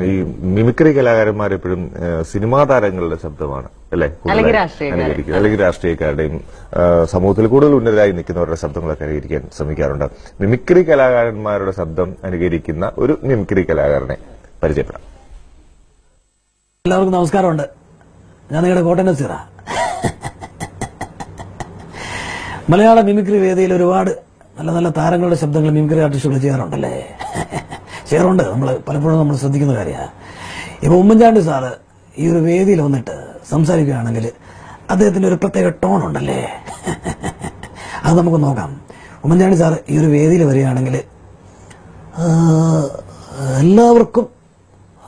ഈ മിമിക്രി കലാകാരന്മാർ എപ്പോഴും സിനിമാ താരങ്ങളുടെ ശബ്ദമാണ് അല്ലെ അനുകരിക്കുന്നത്, അല്ലെങ്കിൽ രാഷ്ട്രീയക്കാരുടെയും സമൂഹത്തിൽ കൂടുതൽ ഉന്നതരായി നിൽക്കുന്നവരുടെ ശബ്ദങ്ങളൊക്കെ അനുകരിക്കാൻ ശ്രമിക്കാറുണ്ട്. മിമിക്രി കലാകാരന്മാരുടെ ശബ്ദം അനുകരിക്കുന്ന ഒരു മിമിക്രി കലാകാരനെ പരിചയപ്പെടാം. എല്ലാവർക്കും നമസ്കാരമുണ്ട്. ഞാൻ നിങ്ങളുടെ കോട്ടയം നസീറ. മലയാള മിമിക്രി വേദിയിൽ ഒരുപാട് നല്ല നല്ല താരങ്ങളുടെ ശബ്ദങ്ങൾ മിമിക്രി ആർട്ടിസ്റ്റുകൾ ചെയ്യാറുണ്ടല്ലേ? ചെയ്യാറുണ്ട്. പലപ്പോഴും നമ്മൾ ശ്രദ്ധിക്കുന്ന കാര്യമാണ്. ഇപ്പൊ ഉമ്മൻചാണ്ടി സാറ് ഈ ഒരു വേദിയിൽ വന്നിട്ട് സംസാരിക്കുകയാണെങ്കിൽ അദ്ദേഹത്തിന്റെ ഒരു പ്രത്യേക ടോൺ ഉണ്ടല്ലേ? അത് നമുക്ക് നോക്കാം. ഉമ്മൻചാണ്ടി സാർ ഈ ഒരു വേദിയിൽ വരികയാണെങ്കിൽ, എല്ലാവർക്കും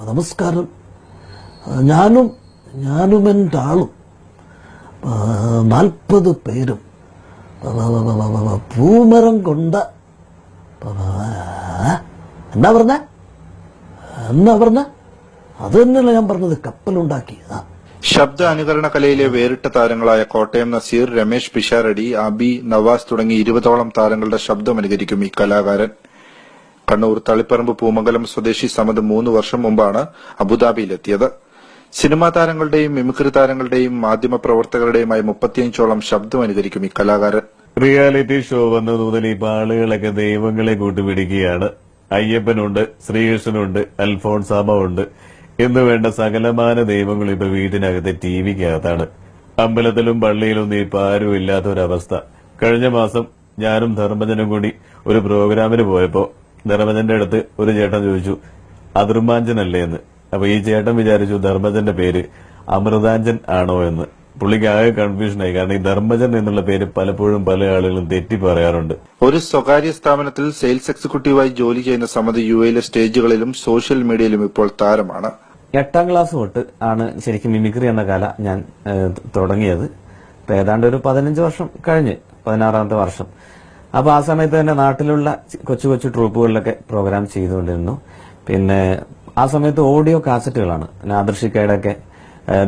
നമസ്കാരം, ഞാനും എൻ്റെ ആളും 40 പേരും പൂമരം കൊണ്ട എന്നാ പറഞ്ഞ അത് തന്നെയല്ല ഞാൻ പറഞ്ഞത്, കപ്പലുണ്ടാക്കി. ശബ്ദ അനുകരണ കലയിലെ വേറിട്ട താരങ്ങളായ കോട്ടയം നസീർ, രമേശ് പിഷാരടി, അബി, നവാസ് തുടങ്ങി 20ഓളം താരങ്ങളുടെ ശബ്ദം അനുകരിക്കും ഈ കലാകാരൻ. കണ്ണൂർ തളിപ്പറമ്പ് പൂമംഗലം സ്വദേശി സമദ് 3 വർഷം മുമ്പാണ് അബുദാബിയിലെത്തിയത്. സിനിമാ താരങ്ങളുടെയും മിമിക്രി താരങ്ങളുടെയും മാധ്യമ പ്രവർത്തകരുടെയുമായി 35ഓളം ശബ്ദം അനുകരിക്കും ഈ കലാകാരൻ. റിയാലിറ്റി ഷോ വന്നത് മുതൽ ഈ ആളുകളൊക്കെ ദൈവങ്ങളെ കൂട്ടുപിടിക്കുകയാണ്. അയ്യപ്പനുണ്ട്, ശ്രീകൃഷ്ണനുണ്ട്, അൽഫോൺസാമ ഉണ്ട് എന്ന് വേണ്ട സകലമാന ദൈവങ്ങൾ ഇപ്പൊ വീട്ടിനകത്തെ ടിവിക്കകത്താണ്. അമ്പലത്തിലും പള്ളിയിലൊന്നും ഇപ്പൊ ആരും ഇല്ലാത്തൊരവസ്ഥ. കഴിഞ്ഞ മാസം ഞാനും ധർമ്മജനും കൂടി ഒരു പ്രോഗ്രാമിന് പോയപ്പോ ധർമ്മജന്റെ അടുത്ത് ഒരു ചേട്ടൻ ചോദിച്ചു, അതിർമാഞ്ചനല്ലേ എന്ന്. അപ്പൊ ഈ ചേട്ടൻ വിചാരിച്ചു ധർമ്മജന്റെ പേര് അമൃതാഞ്ജൻ ആണോ എന്ന്. പുള്ളിക്ക് ആകെ കൺഫ്യൂഷനായി. കാരണം ഈ ധർമ്മജൻ എന്നുള്ള പേര് പലപ്പോഴും പല ആളുകളും തെറ്റി പറയാറുണ്ട്. ഒരു സ്വകാര്യ സ്ഥാപനത്തിൽ സെയിൽസ് എക്സിക്യൂട്ടീവായി ജോലി ചെയ്യുന്ന സമദ് യുഎയിലെ സ്റ്റേജുകളിലും സോഷ്യൽ മീഡിയയിലും ഇപ്പോൾ താരമാണ്. 8ാം ക്ലാസ് തൊട്ട് ആണ് ശരിക്കും മിമിക്രി എന്ന കല ഞാൻ തുടങ്ങിയത്. ഇപ്പൊ ഏതാണ്ട് ഒരു 15 വർഷം കഴിഞ്ഞ്, 16ാമത്തെ വർഷം. അപ്പൊ ആ സമയത്ത് തന്നെ നാട്ടിലുള്ള കൊച്ചു കൊച്ചു ട്രൂപ്പുകളിലൊക്കെ പ്രോഗ്രാം ചെയ്തുകൊണ്ടിരുന്നു. പിന്നെ ആ സമയത്ത് ഓഡിയോ കാസറ്റുകളാണ്. ആദർശിക്കയുടെ ഒക്കെ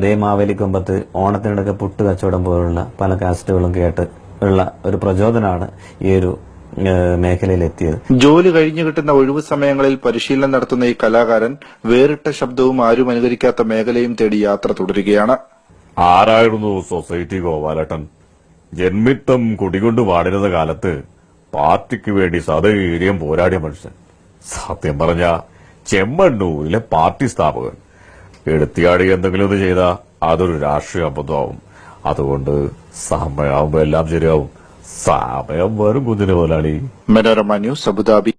ദേമാവേലിക്കൊമ്പത്ത്, ഓണത്തിനിടയ്ക്ക് പുട്ട് കച്ചവടം പോലുള്ള പല കാസറ്റുകളും കേട്ട് ഉള്ള ഒരു പ്രചോദനമാണ് ഈ ഒരു മേഖലയിലെത്തിയത്. ജോലി കഴിഞ്ഞു കിട്ടുന്ന ഒഴിവു സമയങ്ങളിൽ പരിശീലനം നടത്തുന്ന ഈ കലാകാരൻ വേറിട്ട ശബ്ദവും ആരും അനുകരിക്കാത്ത മേഖലയും തേടി യാത്ര തുടരുകയാണ്. ആരായിരുന്നു സൊസൈറ്റി ഗോപാലട്ടൻ? ജന്മിത്തം കുടികൊണ്ട് വാടിരുന്ന കാലത്ത് പാർട്ടിക്ക് വേണ്ടി സധൈര്യം പോരാടിയ മനുഷ്യൻ. സത്യം പറഞ്ഞ ചെമ്മണ്ണൂരിലെ പാർട്ടി സ്ഥാപകൻ. എടുത്തിയാടി എന്തെങ്കിലും ഇത് ചെയ്താൽ അതൊരു രാഷ്ട്രീയ അബദ്ധമാവും. അതുകൊണ്ട് സമയമാകുമ്പോ എല്ലാം ശരിയാവും. സമയം വരും കുഞ്ഞിന് മുതലാളി. Manorama news, Abu Dhabi.